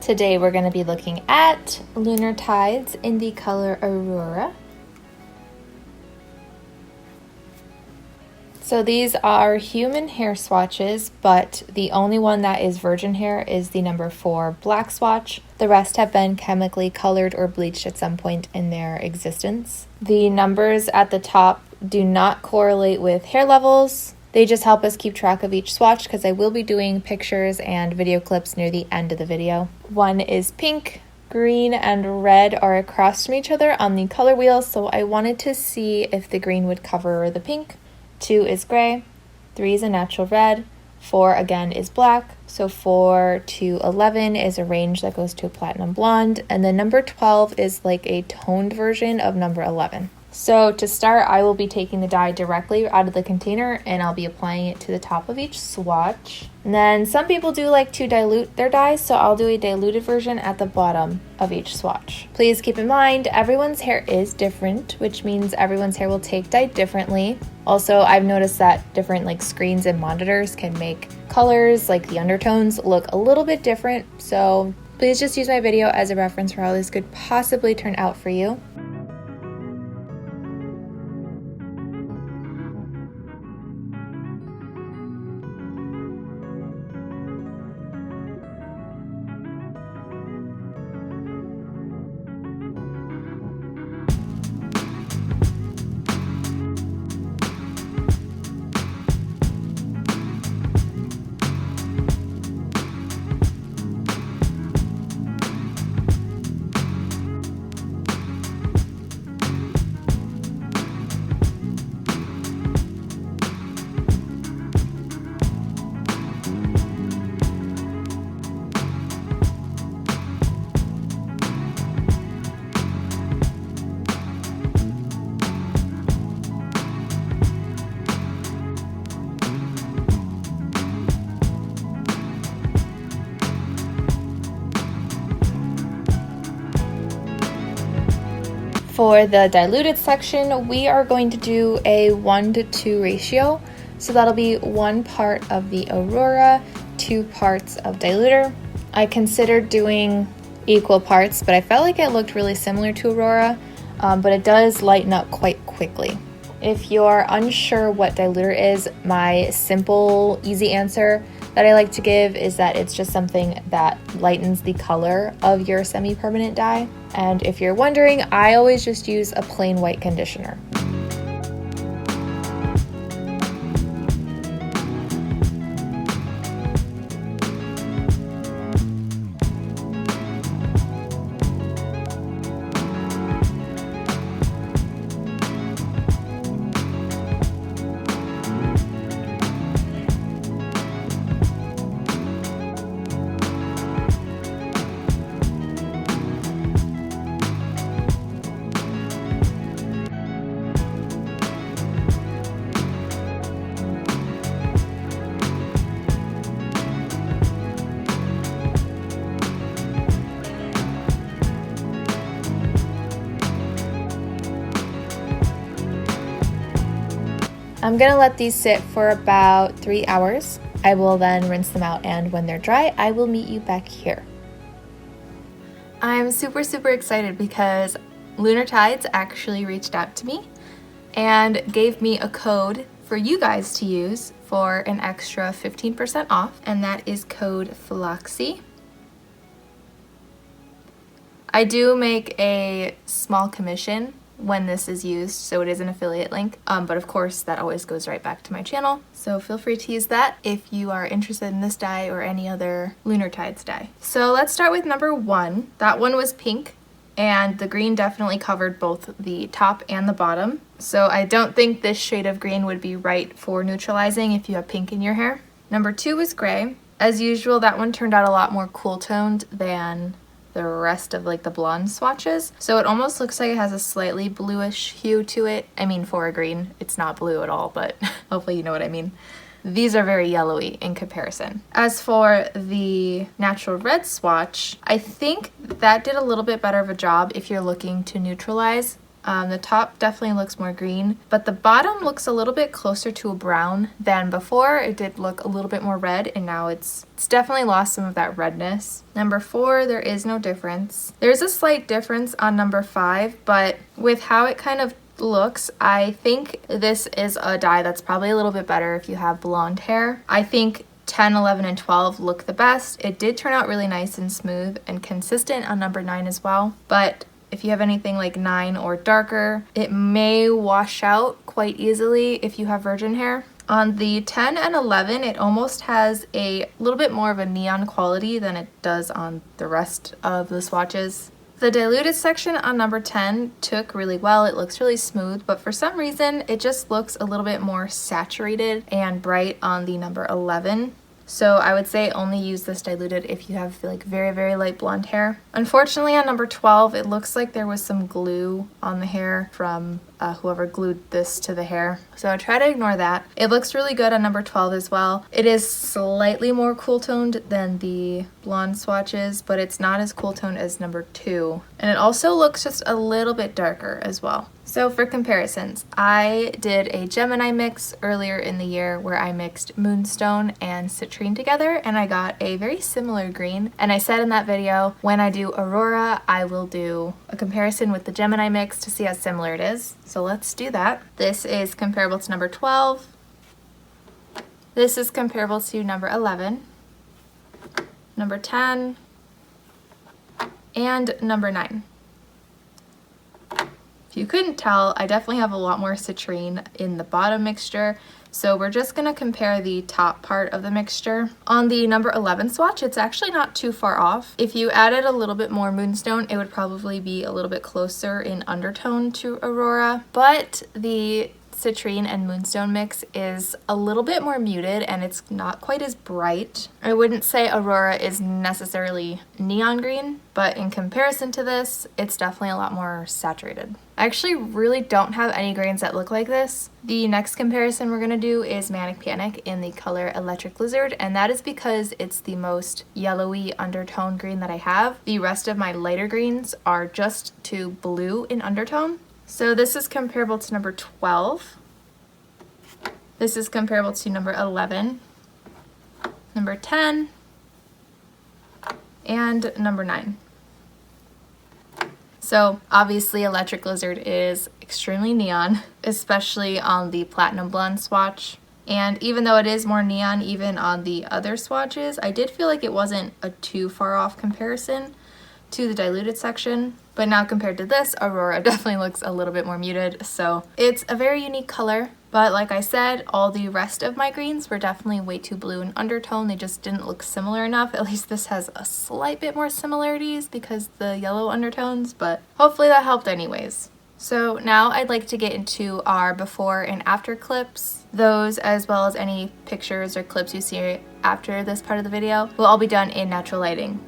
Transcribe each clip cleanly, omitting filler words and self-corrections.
Today we're going to be looking at Lunar Tides in the color Aurora. So these are human hair swatches, but the only one that is virgin hair is the number 4 black swatch. The rest have been chemically colored or bleached at some point in their existence. The numbers at the top do not correlate with hair levels. They just help us keep track of each swatch because I will be doing pictures and video clips near the end of the video. One is pink, green, and red are across from each other on the color wheel, so I wanted to see if the green would cover the pink. 2 is gray, 3 is a natural red, 4 again is black, so 4 to 11 is a range that goes to a platinum blonde, and then number 12 is like a toned version of number 11. So to start, I will be taking the dye directly out of the container and I'll be applying it to the top of each swatch. And then some people do like to dilute their dyes, so I'll do a diluted version at the bottom of each swatch. Please keep in mind, everyone's hair is different, which means everyone's hair will take dye differently. Also, I've noticed that different screens and monitors can make colors, like the undertones, look a little bit different. So please just use my video as a reference for how this could possibly turn out for you. For the diluted section, we are going to do a 1:2 ratio. So that'll be 1 part of the Aurora, 2 parts of diluter. I considered doing equal parts, but I felt like it looked really similar to Aurora, but it does lighten up quite quickly. If you're unsure what diluter is, my simple, easy answer that I like to give is that it's just something that lightens the color of your semi-permanent dye. And if you're wondering, I always just use a plain white conditioner. I'm gonna let these sit for about 3 hours. I will then rinse them out, and when they're dry, I will meet you back here. I'm super excited because Lunar Tides actually reached out to me and gave me a code for you guys to use for an extra 15% off, and that is code FLOXY. I do make a small commission when this is used, so it is an affiliate link, but of course that always goes right back to my channel, so feel free to use that if you are interested in this dye or any other Lunar Tides dye. So let's start with number 1. That one was pink, and the green definitely covered both the top and the bottom, so I don't think this shade of green would be right for neutralizing if you have pink in your hair. Number 2 was gray. As usual, that one turned out a lot more cool toned than the rest of the blonde swatches, so it almost looks like it has a slightly bluish hue to it. I mean, for a green, it's not blue at all, but hopefully you know what I mean. These are very yellowy in comparison. As for the natural red swatch, I think that did a little bit better of a job if you're looking to neutralize. The top definitely looks more green, but the bottom looks a little bit closer to a brown than before. It did look a little bit more red, and now it's definitely lost some of that redness. Number 4, there is no difference. There's a slight difference on number 5, but with how it kind of looks, I think this is a dye that's probably a little bit better if you have blonde hair. I think 10, 11, and 12 look the best. It did turn out really nice and smooth and consistent on number 9 as well, but if you have anything like 9 or darker, it may wash out quite easily if you have virgin hair. On the 10 and 11, it almost has a little bit more of a neon quality than it does on the rest of the swatches. The diluted section on number 10 took really well. It looks really smooth, but for some reason, it just looks a little bit more saturated and bright on the number 11. So I would say only use this diluted if you have like very, very light blonde hair. Unfortunately, on number 12, it looks like there was some glue on the hair from whoever glued this to the hair. So I try to ignore that. It looks really good on number 12 as well. It is slightly more cool toned than the blonde swatches, but it's not as cool toned as number 2. And it also looks just a little bit darker as well. So for comparisons, I did a Gemini mix earlier in the year where I mixed Moonstone and Citrine together, and I got a very similar green. And I said in that video, when I do Aurora, I will do a comparison with the Gemini mix to see how similar it is. So let's do that. This is comparable to number 12. This is comparable to number 11, number 10, and number 9. If you couldn't tell, I definitely have a lot more citrine in the bottom mixture, so we're just going to compare the top part of the mixture. On the number 11 swatch, it's actually not too far off. If you added a little bit more Moonstone, it would probably be a little bit closer in undertone to Aurora, but the Citrine and Moonstone mix is a little bit more muted and it's not quite as bright. I wouldn't say Aurora is necessarily neon green, but in comparison to this, it's definitely a lot more saturated. I actually really don't have any grains that look like this. The next comparison we're gonna do is Manic Panic in the color Electric Lizard, and that is because it's the most yellowy undertone green that I have. The rest of my lighter greens are just to blue in undertone. So this is comparable to number 12. This is comparable to number 11, number 10, and number 9. So obviously Electric Lizard is extremely neon, especially on the Platinum Blonde swatch. And even though it is more neon even on the other swatches, I did feel like it wasn't a too far off comparison to the diluted section. But now compared to this, Aurora definitely looks a little bit more muted. So it's a very unique color. But like I said, all the rest of my greens were definitely way too blue in undertone. They just didn't look similar enough. At least this has a slight bit more similarities because the yellow undertones, but hopefully that helped anyways. So now I'd like to get into our before and after clips. Those, as well as any pictures or clips you see after this part of the video, will all be done in natural lighting.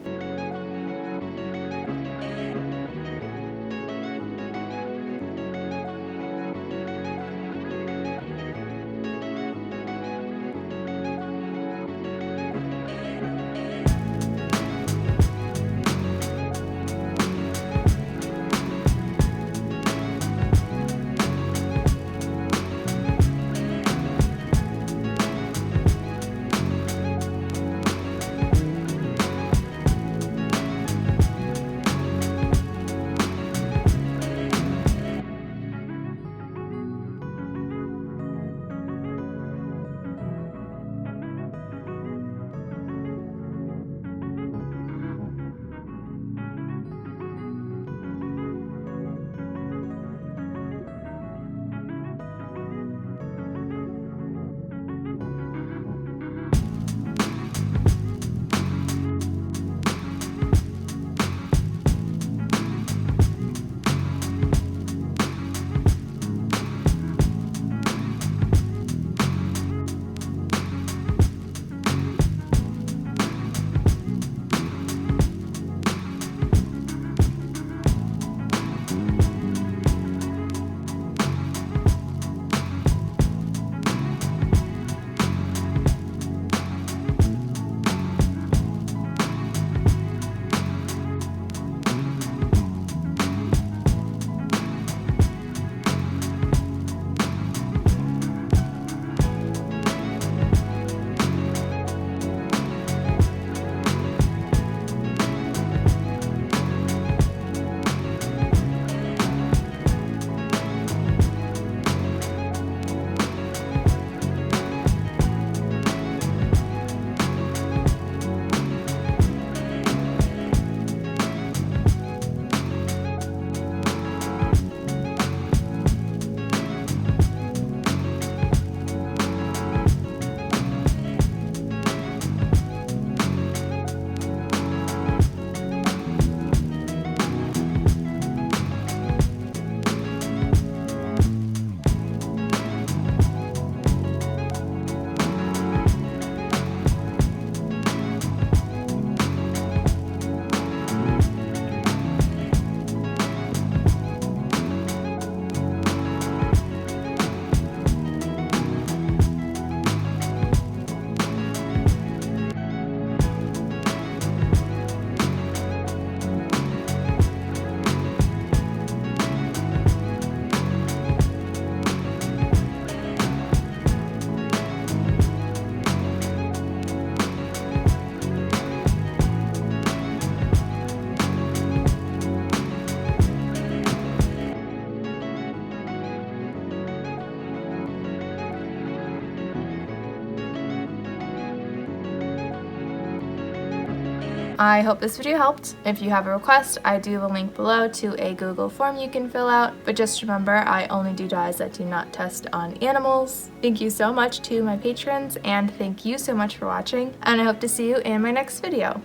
I hope this video helped. If you have a request, I do have a link below to a Google form you can fill out, but just remember, I only do dyes that do not test on animals. Thank you so much to my patrons, and thank you so much for watching, and I hope to see you in my next video.